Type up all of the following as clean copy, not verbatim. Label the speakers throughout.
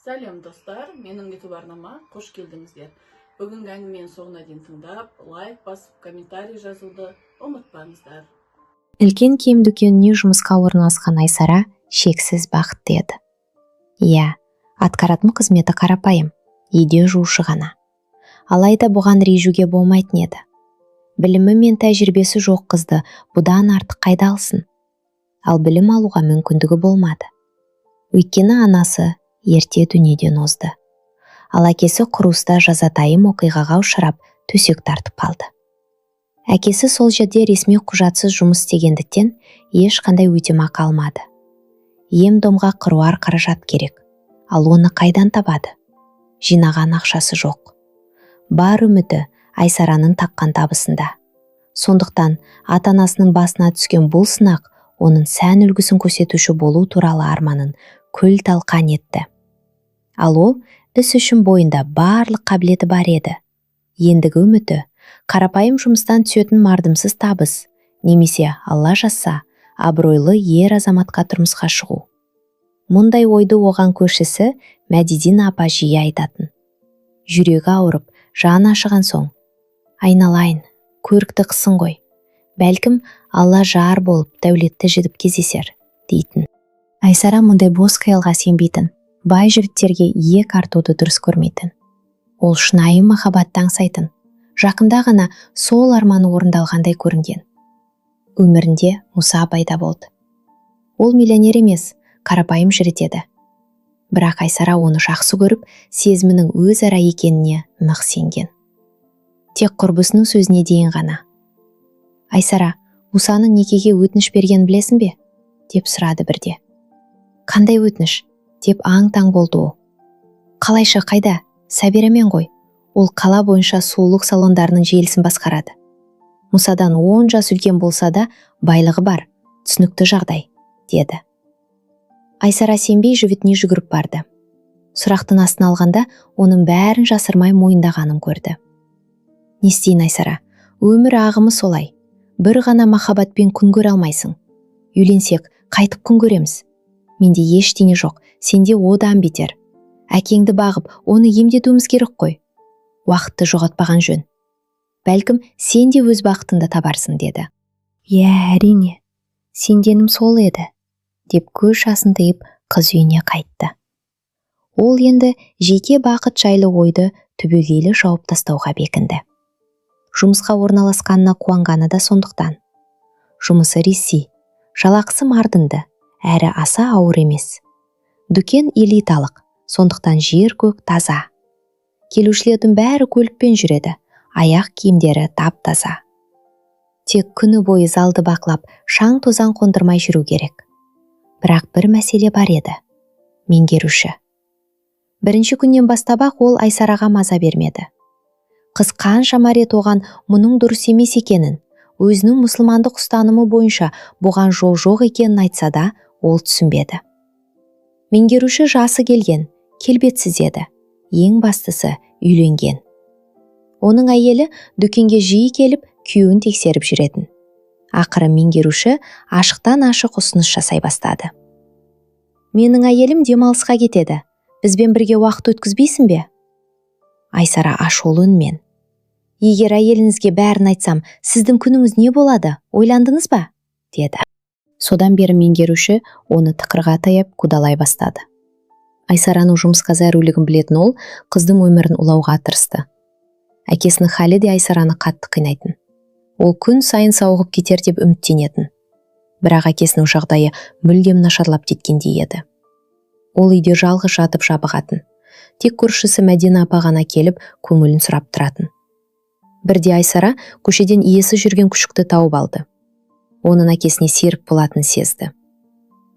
Speaker 1: Сәлем достар, менің YouTube арнама қош келдіңіздер. Бүгінгі әңгімені соңына дейін тыңдап, лайк басып, комментарий жазуды ұмытпаңыздар.
Speaker 2: Үлкен киім дүкеніне жұмысқа орналасқан Айсара шексіз бақытты еді. Иә, атқаратын қызметі қарапайым, үйде жуушы ғана. Алайда бұған ренжуге болмайтын еді. Білімі мен тәжірибесі жоқ қызды бұдан артық қайда алсын? Ал білім алуға мүмкіндігі болмады. Өйткені анасы ерте дүниеден озды. Ал әкесі құрылыста жазатайым оқиғаға ұшырап төсек тартып қалды. Әкесі сол жерде ресми құжатсыз жұмыс істегендіктен ешқандай өтемақы алмады. Ем-домға қыруар қаражат керек, ал оны қайдан табады? Жинаған ақшасы жоқ. Бар үміті Айсараның тапқан табысында. Сондықтан ата-анасының басына түскен бұл сынақ оның сән үлгісін көрсетуші болу туралы арманын күл талқан етті. Ал ол іс үшін бойында барлық қабілеті бар еді. Ендігі үміті қарапайым жұмыстан түсетін мардымсыз табыс, немесе Алла жазса, абыройлы ер азаматқа тұрмысқа шығу. Мұндай ойды оған көршісі Мәдидина апа жиі айтатын. Жүрегі ауырып, жаны ашыған соң, айналайын, көрікті қысың ғой. Бәлкім Алла жар болып дәулетті жігіт кездесер, дейтін. Айсара мұндай бос қиялға сенбейтін, бай жігіттерге иек артуды дұрыс көрмейтін. Ол шынайы махаббатты аңсайтын. Жақында ғана сол арманы орындалғандай көрінген. Өмірінде Мұса пайда болды. Ол миллионер емес, қарапайым жігіт еді. Бірақ Айсара оны жақсы көріп, сезімінің өзара екеніне нық сенген. Тек құрбысының сөзіне дейін ғана. Айсара, Мұсаның некеге өтініш берген білесің бе? Деп сұрады бірде. Қандай өтініш? Деп аң-таң болды ол. Қалайша қайда? Сәбирамен ғой. Ол қала бойынша сұлулық салондарының желісін басқарады. Мұсадан 10 жас үлкен болса да, байлығы бар, түсінікті жағдай, деді. Айсара сенбей жігітіне жүгіріп барды. Сұрақтың астына алғанда, оның бәрін жасырмай мойындағанын көрді. Не істейін Айсара? Өмір ағымы солай. Бір ғана махаббатпен күн көре алмайсың. Үйленсек, қайтып күн көреміз. Менде ештеңе жоқ, сенде одан бетер. Әкеңді бағып, оны емдетуіміз керек қой. Уақытты жоғалтпаған жөн. Бәлкім, сен де өз бақытыңды табарсың, деді. Әрине, сенгенім сол еді, деп көз жасын тыйып, қыз үйіне қайтты. Ол енді жеке бақыт жайлы ойды түбегейлі жауып тастауға бекінді. Жұмысқа орналасқанына қуанғаны да сондықтан. Жұмысы ресми, жалақысы мардымды, әрі аса ауыр емес. Дүкен элиталық, сондықтан жер-көк таза. Келушілердің бәрі көлікпен жүреді, аяқ киімдері тап-таза. Тек күні бойы залды бақылап, шаң-тозаң қондырмай жүру керек. Бірақ бір мәселе бар еді. Меңгеруші. Бірінші күннен бастап-ақ ол Айсараға маза бермеді. Қыз қаншама рет оған мұның дұрыс емес екенін, өзінің мұсылмандық ұстанымы бойынша бұған жол жоқ екенін айтса да, ол түсінбеді. Меңгеруші жасы келген, келбетсіз еді. Ең бастысы үйленген. Оның әйелі дүкенге жиі келіп, күйеуін тексеріп жүретін. Ақыры меңгеруші ашықтан ашық ұсыныс жасай бастады. Менің әйелім демалысқа кетеді. Бізбен бірге уақыт өткізбейсің бе? Айсара ашулы үнмен. Егер әйеліңізге бәрін айтсам, сіздің күніңіз не болады? Ойландыңыз ба? Деді. Содан бері меңгеруші оны тықырға таяп қудалай бастады. Айсараның жұмысқа зәрулігін білетін ол, қыздың өмірін улауға тырысты. Әкесінің халі де Айсараны қатты қинайтын. Ол күн сайын сауығып кетер деп үміттенетін. Бірақ әкесінің жағдайы мүлдем нашарлап кеткендей еді. Ол үйде жалғыз жатып жабығатын. Тек көршісі Мәдина апа ғана келіп, көңілін сұрап тұратын. Бірде Айсара көшеден иесі жүрген күшікті тауып алды. Оның әкесіне серік болатын сезді.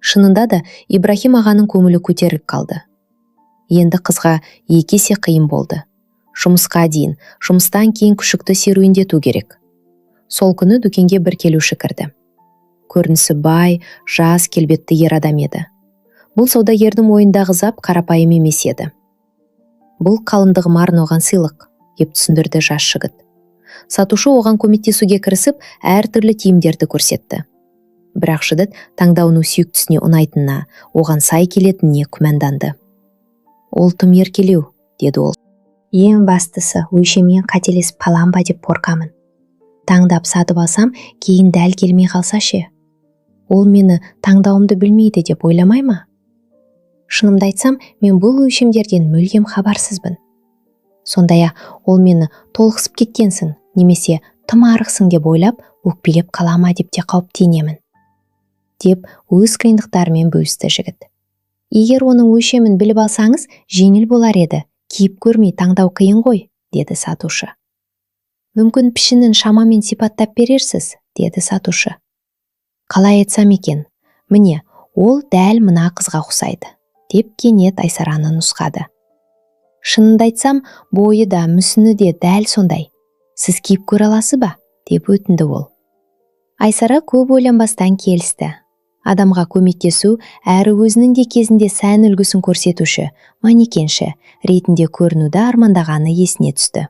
Speaker 2: Шынында да Ибрахим ағаның көңілі көтеріліп қалды. Енді қызға екі есе қиын болды. Жұмысқа дейін, жұмыстан кейін күшікті серуендету керек. Сол күні дүкенге бір келуші кірді. Көрінісі бай, жас, келбетті ер адам еді. Бұл саудагердің ойындағы зап қарапайым емес еді. Бұл қалыңдығыма арналған сыйлық, деп түсіндірді жас жігіт. Сатушы оған көмектесуге кірісіп, әртүрлі тиімдерді көрсетті. Бірақ жігіт таңдауының сүйіктісіне ұнайтынына, оған сай келетініне күмәнданды. ол тым еркелеу, деді ол. Ең бастысы, өшеммен қателесіп қалам ба деп қорқамын. Таңдап сатып алсам, кейін дәл келмей қалса ше? Ол мені таңдауымды білмейді деп ойламай ма? Шынымды айтсам, мен бұл өшемдерден мүлдем хабарсызбын. Сондай-ақ ол мені толықсып кеткенсің, немесе тым арықсың деп ойлап, өкпелеп қалама деп те қауіптенемін. Деп өз қиындықтарымен бөлісті жігіт. Егер оның өшемін біліп алсаңыз, жеңіл болар еді, киіп көрмей таңдау қиын ғой, деді сатушы. Мүмкін пішінін шамамен сипаттап берерсіз, деді сатушы. Қалай айтсам екен, міне, ол дәл мына қызға ұқсайды, деп кенет Айсараны нұсқады. Шынымды айтсам, бойы да, мүсіні де дәл сондай. Сіз киіп көре аласыз ба? Деп өтінді ол. Айсара көп ойланбастан келісті. Адамға көмектесу әрі өзінің де кезінде сән үлгісін көрсетуші, манекенші ретінде көрінуді армандағаны есіне түсті.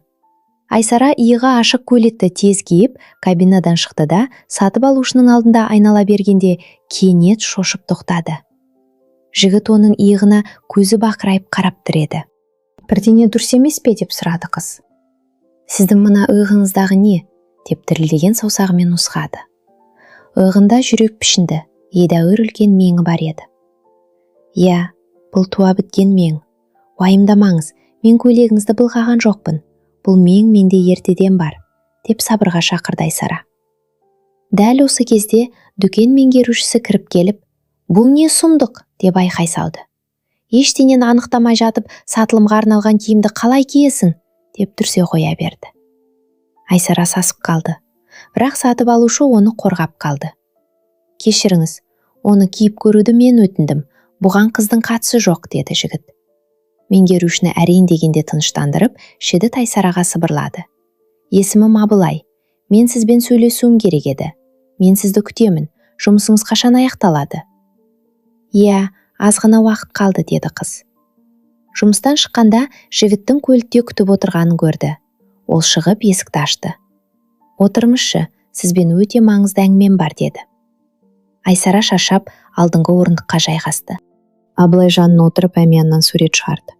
Speaker 2: Айсара иығы ашық көйлекті тез киіп, кабинадан шықты да, сатып алушының алдында айнала бергенде кенет шошып тоқтады. Жігіт оның иығына көзі бақырайып қарап тұр еді. Бірдеңе дұрыс емес пе деп сұрады қыз. Сіздің мына иығыңыздағы не? Деп дірілдеген саусағымен нұсқады. Иығында жүрек пішінді, едәуір үлкен меңі бар еді. Иә, бұл туа біткен мең. Уайымдамаңыз, мен көйлегіңізді былғаған жоқпын. Бұл мең менде ертеден бар, деп сабырға шақырды Айсара. Дәл осы кезде дүкен меңгерушісі кіріп келіп, бұл не сұмдық, деп айқай салды. Ештеңені анықтамай жатып, сатылымға арналған киімді қалай киесің, деп дүрсе қоя берді. Айсара сасып қалды, бірақ сатып алушы оны қорғап қалды. Кешіріңіз, оны киіп көруді мен өтіндім, бұған қыздың қатысы жоқ, деді жігіт. Меңгерушіні әрең дегенде тыныштандырып, жігіт Айсараға сыбырлады. Есімім Абылай, мен сізбен сөйлесуім керек еді. Мен сізді күтемін, жұмысыңыз қашан аяқталады? Иә, аз ғана уақыт қалды, деді қыз. Жұмыстан шыққанда жігіттің көлікте күтіп отырғанын көрді. Ол шығып есікті ашты. Отырыңызшы, сізбен өте маңызды әңгімем бар, деді. Айсара шаршап алдыңғы орындыққа жайғасты. Абылай жанына отырып әмияннан сурет шығарды.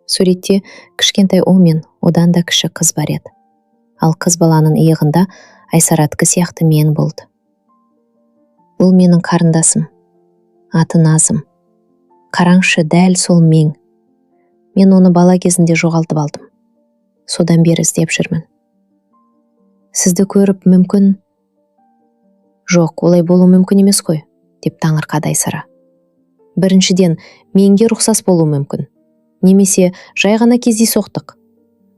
Speaker 2: Суретте кішкентай ұл мен одан да кіші қыз бар еді. Ал қыз баланың иығында Айсарадікі сияқты мен болды. Бұл менің қарындасым. Аты Назым. Қараңшы, дәл сол мен. Мен оны бала кезінде жоғалтып алдым. Содан бері іздеп жүрмін. Сізді көріп мүмкін... Жоқ, олай болу мүмкін емес қой, деп таңырқады Айсара. Біріншіден, менге рұқсас болу мүмкін. Немесе жай ғана кездейсоқтық.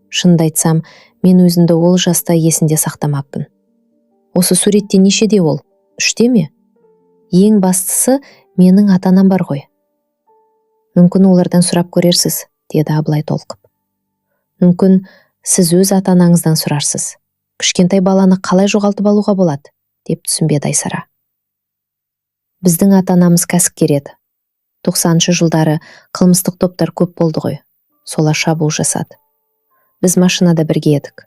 Speaker 2: Шынымды айтсам, мен өзімді ол жаста есінде сақтамаппын. Осы суретте нешеде ол? 3-те ме? Ең бастысы, менің ата-анам бар ғой. Мүмкін олардан сұрап көрерсіз, деді Абылай толқып. Мүмкін сіз өз ата-анаңыздан сұрарсыз. Кішкентай баланы қалай жоғалтып алуға болады, деп түсінбеді Айсара. Біздің ата-анамыз кәсіпкер еді. 90-шы жылдары қылмыстық топтар көп болды ғой. Солар шабуыл жасады. Біз машинада бірге едік.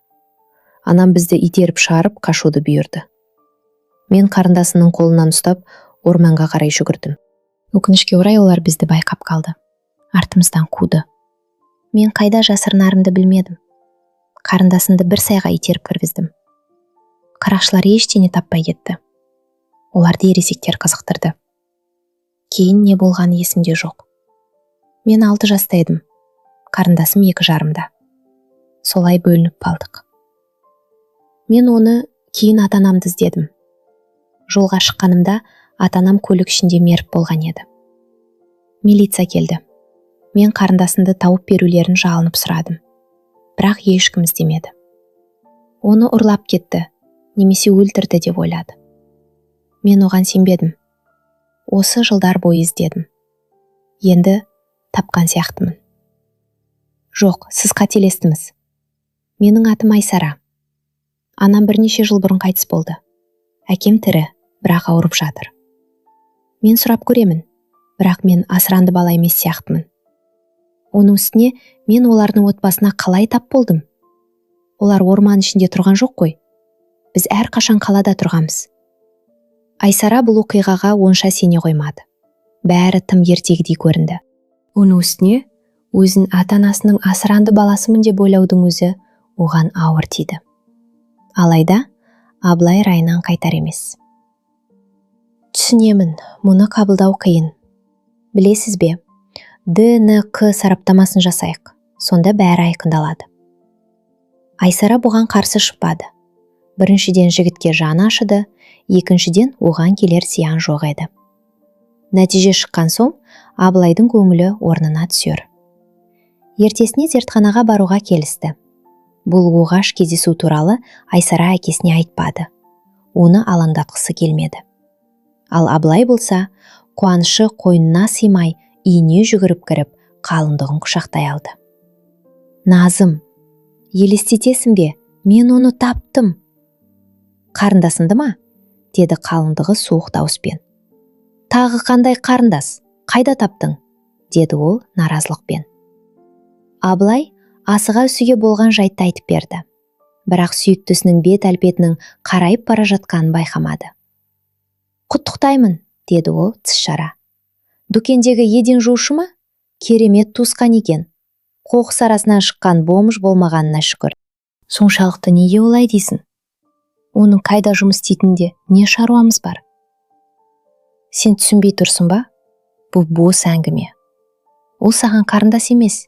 Speaker 2: Анам бізді итеріп шығарып қашуды бұйырды. Мен қарындасының қолынан ұстап, орманға қарай жүгірдім. Өкінішке орай олар бізді байқап қалды. Артымыздан қуды. Мен қайда жасырынарымды білмедім. Қарындасымды бір сайға итеріп кіргіздім. Қарақшылар ештеңе таппай кетті. Оларды ересектер қызықтырды. Кейін не болғаны есімде жоқ. Мен 6 жаста едім. Қарындасым 2 жарымда. Солай бөлініп қалдық. Мен оны кейін ата-анамды іздедім. Жолға шыққанымда ата-анам көлік ішінде меріп болған еді. Милиция келді. Мен қарындасымды тауып берулерін жалынып сұрадым. Бірақ ешкім іздемеді. Оны ұрлап кетті, немесе өлтірді деп ойлады. Мен оған сенбедім. Осы жылдар бойы іздедім. Енді тапқан сияқтымын. Жоқ, сіз қателестіңіз. Менің атым Айсара. Анам бірнеше жыл бұрын қайтыс болды. Әкем тірі, бірақ ауырып жатыр. Мен сұрап көремін, бірақ мен асыранды бала емес сияқтымын. Оның үстіне мен олардың отбасына қалай тап болдым? Олар орман ішінде тұрған жоқ қой. Біз әрқашан қалада тұрғанбыз. Айсара бұл оқиғаға онша сене қоймады. Бәрі тым ертегідей көрінді. Оның үстіне өзін ата-анасының асыранды баласымын деп ойлаудың өзі оған ауыр тиді. Алайда Абылай райынан қайтар емес. Түсінемін, мұны қабылдау қиын. Білесіз бе, ДНК сараптамасын жасайық, сонда бәрі айқындалады. Айсара бұған қарсы шықпады. Біріншіден жігітке жаны ашыды, екіншіден оған келер зиян жоқ еді. Нәтиже шыққан соң Абылайдың көңілі орнына түсер. Ертесіне зертханаға баруға келісті. Бұл оғаш кездесу туралы Айсара әкесіне айтпады. Оны алаңдатқысы келмеді. Ал Абылай болса, қуанышы қойнына сыймай, үйіне жүгіріп кіріп, қалыңдығын құшақтай алды. Назым, елестетесің бе? Мен оны таптым. Қарындасынды ма? Деді қалыңдығы суық дауыспен. Тағы қандай қарындас? Қайда таптың? Деді ол наразылықпен. Абылай асыға үсіге болған жайтты айтып берді. Бірақ сүйіктісінің бет әлпетінің қарайып бара жатқанын байқамады. Құттықтаймын, деді ол тіс жара. Дүкендегі еден жуушы ма? Керемет туысқан екен. Қоқыс арасынан шыққан бомж болмағанына шүкір. Соншалықты неге олай дейсің? Оның қайда жұмыс істейтінде не шаруамыз бар? Сен түсінбей тұрсың ба? Бұл бос әңгіме. Ол саған қарындас емес.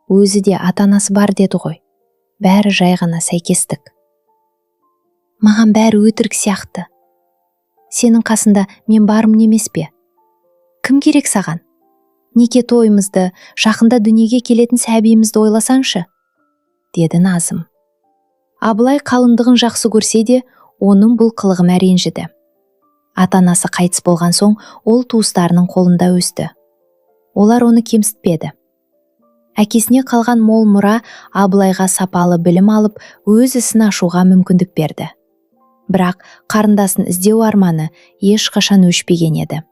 Speaker 2: Өзі де ата-анасы бар деді ғой. Бәрі жай ғана сәйкестік. Маған бәрі өтірік сияқты. Сенің қасында мен бармын емес пе? Кім керек саған? Неке тойымызды, жақында дүниеге келетін сәбиімізді ойласаңшы, деді Назым. Абылай қалыңдығын жақсы көрсе де, оның бұл қылығына ренжіді. Ата-анасы қайтыс болған соң, ол туыстарының қолында өсті. Олар оны кемсітпеді. Әкесіне қалған мол мұра Абылайға сапалы білім алып, өз ісін ашуға мүмкіндік берді. Бірақ қарындасын іздеу арманы ешқашан өшпеген еді.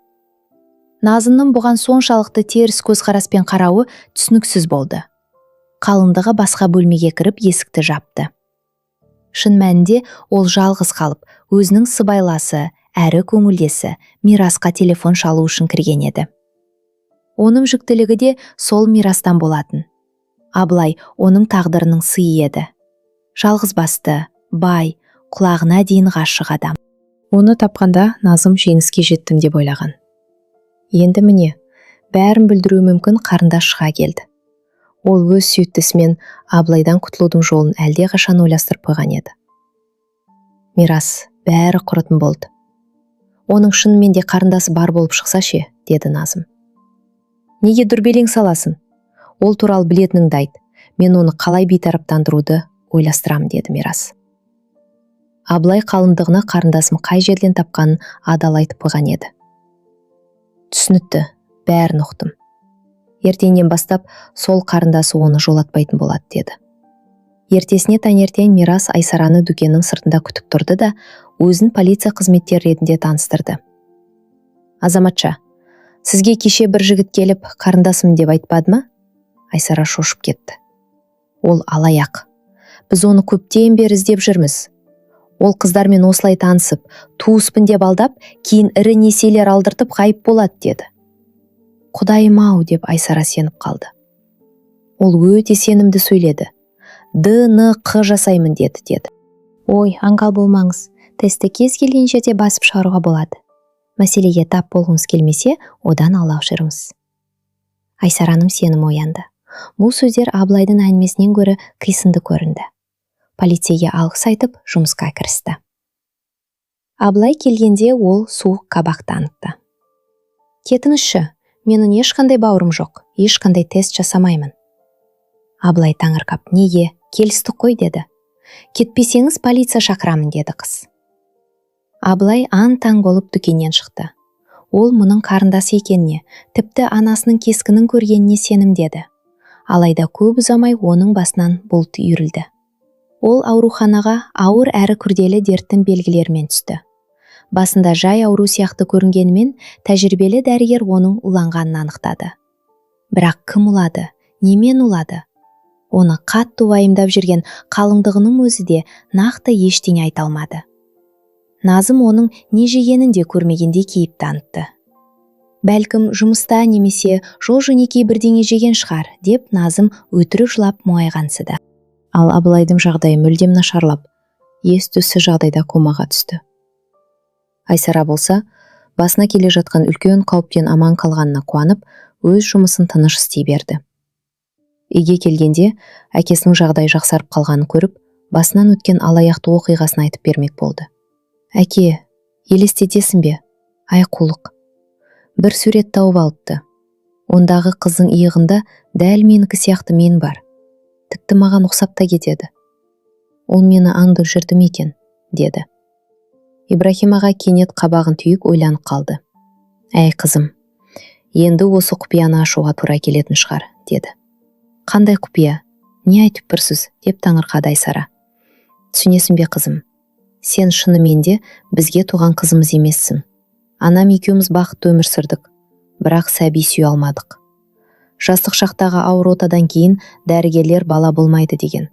Speaker 2: Назымның бұған соншалықты теріс көзқараспен қарауы түсініксіз болды. Қалыңдығы басқа бөлмеге кіріп есікті жапты. Шын мәнінде ол жалғыз қалып, өзінің сыбайласы, әрі көңілдесі Мирасқа телефон шалу үшін кірген еді. Оның жүктілігі де сол Мирастан болатын. Абылай оның тағдырының сыйы еді. Жалғыз басты, бай, құлағына дейін ғашық адам. Оны тапқанда Назым жеңіске жеттім деп ойлаған. Енді міне, бәрін білдіру мүмкін қарындас шыға келді. Ол өз сүйіктісімен Абылайдан құтылудың жолын әлде қашан ойластырып қойған еді. Мирас, бәрі құрытын болды. Оның шынымен де қарындасы бар болып шықса ше, деді Назым. Неге дүрбелең саласын? Ол туралы білетініңді айт. Мен оны қалай бейтараптандыруды ойластырам, деді Мирас. Абылай қалыңдығына қарындасым қай жерден тапқанын адал айтып қойған еді. Түсінікті, бәрін ұқтым. Ертеңнен бастап сол қарындасы оны жолатпайтын болады, деді. Ертесіне таңертең Мирас Айсараны дүкеннің сыртында күтіп тұрды да, өзін полиция қызметкері ретінде таныстырды. Азаматша, сізге кеше бір жігіт келіп, қарындасым деп айтпады ма? Айсара шошып кетті. Ол алаяқ. Біз оны көптен бері іздеп жүрміз. Ол қыздармен осылай танысып, туыспын деп алдап, кейін ірі несиелер алдыртып ғайып болады, деді. Құдайым-ау, деп Айсара сеніп қалды. Ол өте сенімді сөйледі. ДНК жасаймын деді. Ой, аңғал болмаңыз. Тесті кез келген жерде басып шығаруға болады. Мәселеге тап болғыңыз келмесе, одан аулақ жүріңіз. Айсараның сенімі оянды. Бұл сөздер Абылайдың әңгімесінен гөрі қисынды көрінді. Полицейге алғыс айтып, жұмысқа кірісті. Абылай келгенде ол суық қабақ танытты. Кетіңізші, менің ешқандай бауырым жоқ, ешқандай тест жасамаймын. Абылай таңырқап, неге? Келістік қой, деді. Кетпесеңіз полиция шақырамын, деді қыз. Абылай аң-таң болып дүкеннен шықты. Ол мұның қарындасы екеніне, тіпті анасының кескінін көргеніне сенімдеді. Алайда көп ұзамай оның басынан бұлт үйірілді. Ол ауруханаға ауыр әрі күрделі дерттің белгілерімен түсті. Басында жай ауру сияқты көрінгенімен, тәжірибелі дәрігер оның уланғанын анықтады. Бірақ кім улады, немен улады? Оны қатты уайымдап жүрген қалыңдығының өзі де нақты ештеңе айта алмады. Назым оның не жегенін де көрмегенде кейіп танытты. Бәлкім жұмыста немесе жол-жөнекей бірдеңе жеген шығар, деп Назым өтірік жылап мұңайғансыды. Ал Абылайдың жағдайы мүлдем нашарлап, ес-түссіз жағдайда комаға түсті. Айсара болса, басына келе жатқан үлкен қауіптен аман қалғанына қуанып, өз жұмысын тыныш істей берді. Үйге келгенде, әкесінің жағдайы жақсарып қалғанын көріп, басынан өткен алаяқты оқиғасын айтып бермек болды. Әке, елестетесің бе? Ай қулық. Бір сурет тауып алыпты. Ондағы қыздың иығында дәл менікі сияқты мен бар. Тіпті маған ұқсап та кетеді. Ол мені аңдып жүрді ме екен, деді. Ибрахим аға кенет қабағын түйіп ойланып қалды. Әй қызым, енді осы құпияны ашуға тура келетін шығар, деді. Қандай құпия? Не айтып тұрсыз? Деп таңырқады Айсара. Түсінесің бе қызым? Сен шынымен де бізге туған қызымыз емессің. Анам екеуміз бақытты өмір сүрдік, бірақ сәби сүйе алмадық. Жастық шақтағы ауыр отадан кейін дәрігерлер бала болмайды деген.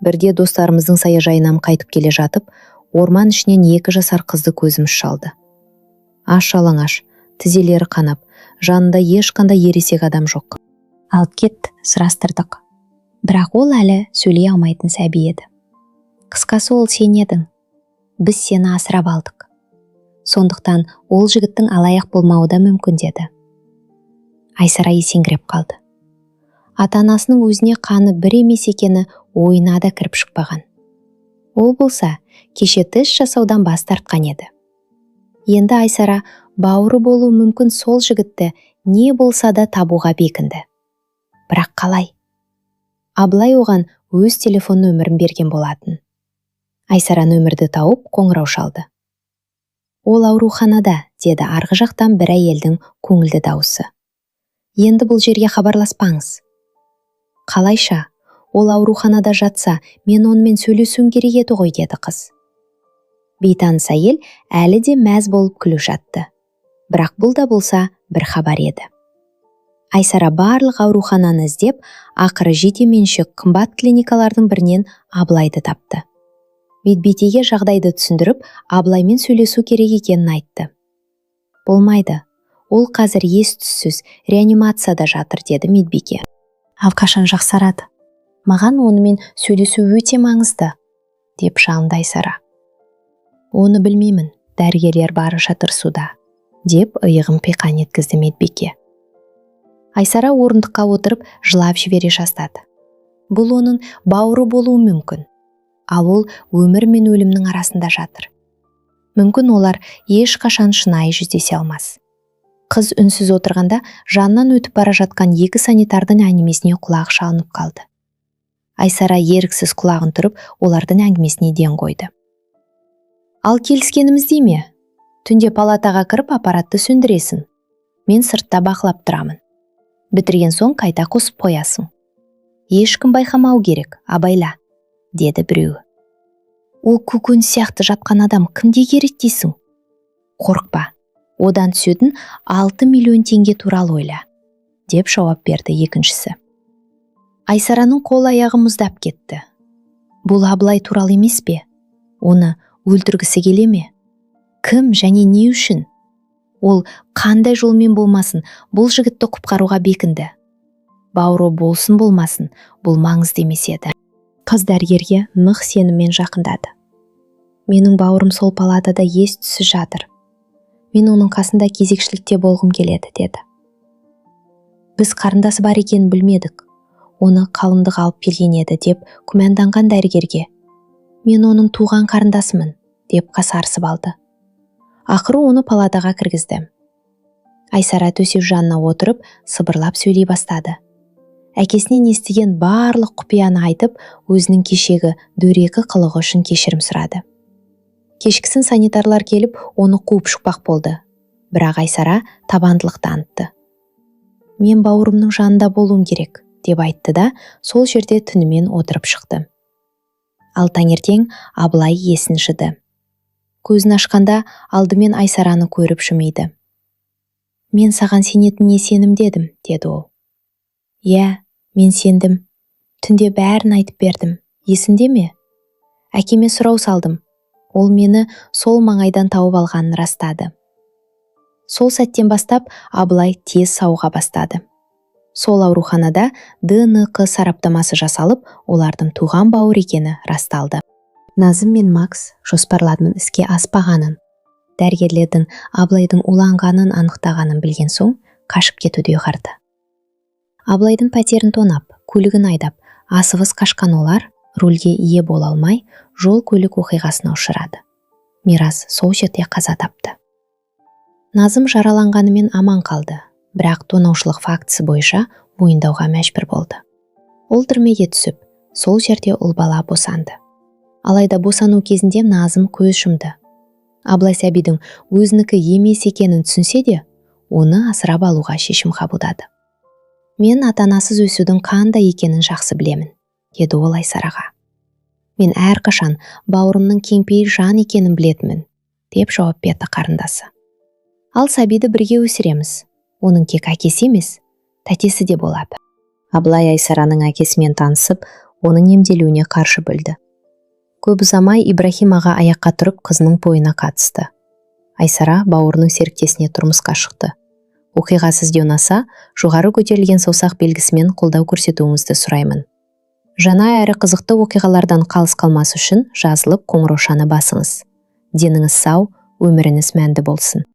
Speaker 2: Бірде достарымыздың саяжайынан қайтып келе жатып, орман ішінен 2 жасар қызды көзіміз шалды. Аш-жалаңаш, тізелері қанап, жанында ешқандай ересек адам жоқ. Алып кет, сұрастырдық. Бірақ ол әлі сөйлей алмайтын сәби еді. Қысқасы ол сен едің. Біз сені асырап алдық. Сондықтан ол жігіттің алаяқ болмауы да мүмкін, деді. Айсара есеңгіреп қалды. Ата-анасының өзіне қаны бір емес екені ойына да кіріп шықпаған. Ол болса, кеше тест жасаудан бас тартқан еді. Енді Айсара бауыры болу мүмкін сол жігітті не болса да табуға бекінді. Бірақ қалай? Абылай оған өз телефон нөмірін берген болатын. Айсара нөмірді тауып қоңырау шалды. Ол ауруханада, деді арғы жақтан бір әйелдің көңілді дауысы. Енді бұл жерге хабарласпаңыз. Қалайша, ол ауруханада жатса, мен онымен сөйлесуім керек еді ғой, деді қыз. Бейтаныс әйел әлі де мәз болып күліп жатты. Бірақ бұл да болса бір хабар еді. Айсара барлық аурухананы іздеп, ақыры жекеменшік қымбат клиникалардың бірінен Абылайды тапты. Медбикеге жағдайды түсіндіріп, Абылаймен сөйлесу керек екенін айтты. Болмайды, ол қазір ес-түссіз реанимацияда жатыр, деді медбике. Ал қашан жақсарады? Маған онымен сөйлесу өте маңызды, деп жалынды Айсара. Оны білмеймін, дәрігерлер барынша тырысуда, деп иығын пиқан еткізді медбике. Айсара орындыққа отырып жылап жібере жаздады. Бұл оның бауыры болуы мүмкін. Ал ол өмір мен өлімнің арасында жатыр. Мүмкін олар ешқашан шынайы жүздесе алмас. Қыз үнсіз отырғанда жанынан өтіп бара жатқан 2 санитардың әңгімесіне құлағы шалынып қалды. Айсара еріксіз құлағын тұрып, олардың әңгімесіне ден қойды. Ал келіскеніміздей ме? Түнде палатаға кіріп аппаратты сөндіресің. Мен сыртта бақылап тұрамын. Бітірген соң қайта қосып қоясың. Ешкім байқамау керек, абайла, деді біреуі. Ол көкөн сияқты жатқан адам кімде керек дейсің? Қорықпа, одан түсетін 6 миллион теңге туралы ойла, деп жауап берді екіншісі. Айсараның қол аяғы мұздап кетті. Бұл Абылай туралы емес пе? Оны өлтіргісі келе ме? Кім және не үшін? Ол қандай жолмен болмасын, бұл жігітті құтқаруға бекінді. Бауыры болсын болмасын, бұл маңызды емес еді. Қыз дәрігерге нық сеніммен жақындады. Менің бауырым сол палатада ес-түссіз жатыр. Мен оның қасында кезекшілікте болғым келеді, деді. Біз қарындасы бар екенін білмедік. Оны қалыңдық алып келген еді, деп күмәнданған дәрігерге. Мен оның туған қарындасымын, деп қасарысып алды. Ақыры оны палатаға кіргізді. Айсара төсек жанына отырып, сыбырлап сөйлей бастады. Әкесінен естіген барлық құпияны айтып, өзінің кешегі дөрекі қылығы үшін кешірім сұрады. Кешкісін санитарлар келіп, оны қуып шықпақ болды. Бірақ Айсара табандылық танытты. Мен бауырымның жанында болуым керек, деп айтты да, сол жерде түнімен отырып шықты. Ал таңертең Абылай есін жыды. Көзін ашқанда алдымен Айсараны көріп жымиды. Мен саған сенетініне сенімдедім, деді ол. Иә, мен сендім. Түнде бәрін айтып бердім. Есіңде ме? Әкеме сұрау салдым. Ол мені сол маңайдан тауып алғанын растады. Сол сәттен бастап Абылай тез сауыға бастады. Сол ауруханада ДНК сараптамасы жасалып, олардың туған бауыр екені расталды. Назым мен Макс жоспарладың іске аспағанын, дәрігерлердің Абылайдың уланғанын анықтағанын білген соң, қашып кетуді ұйғарды. Абылайдың пәтерін тонап, көлігін айдап, асығыс қашқан олар рөлге ие бола алмай, жол көлік оқиғасына ұшырады. Мирас сол жерде қаза тапты. Назым жараланғанымен аман қалды, бірақ тонаушылық фактісі бойынша мойындауға мәжбүр болды. Ол түрмеге түсіп, сол жерде ұл бала босанды. Алайда босану кезінде Назым көз жұмды. Абылай сәбидің өзінікі емес екенін түсінсе де, оны асырап алуға шешім қабылдады. Мен ата-анасыз өсудің қандай екенін жақсы білемін, деді ол Айсараға. Мен әрқашан бауырымның кеңпейіл жан екенін білетімін, деп жауап берді қарындасы. Ал сәбиді бірге өсіреміз. Оның тек әкесі емес, тәтесі де болады. Абылай Айсараның әкесімен танысып, оның емделуіне қарсы білді. Көп ұзамай Ибрахим аға аяққа тұрып қызының тойына қатысты. Айсара бауырының серіктесіне тұрмысқа шықты. Оқиға сізге ұнаса, жоғары көтерілген саусақ белгісімен қолдау көрсетуіңізді сұраймын. Жаңа әрі қызықты оқиғалардан қалыс қалмас үшін жазылып қоңыраушаны басыңыз. Деніңіз сау, өміріңіз мәнді болсын.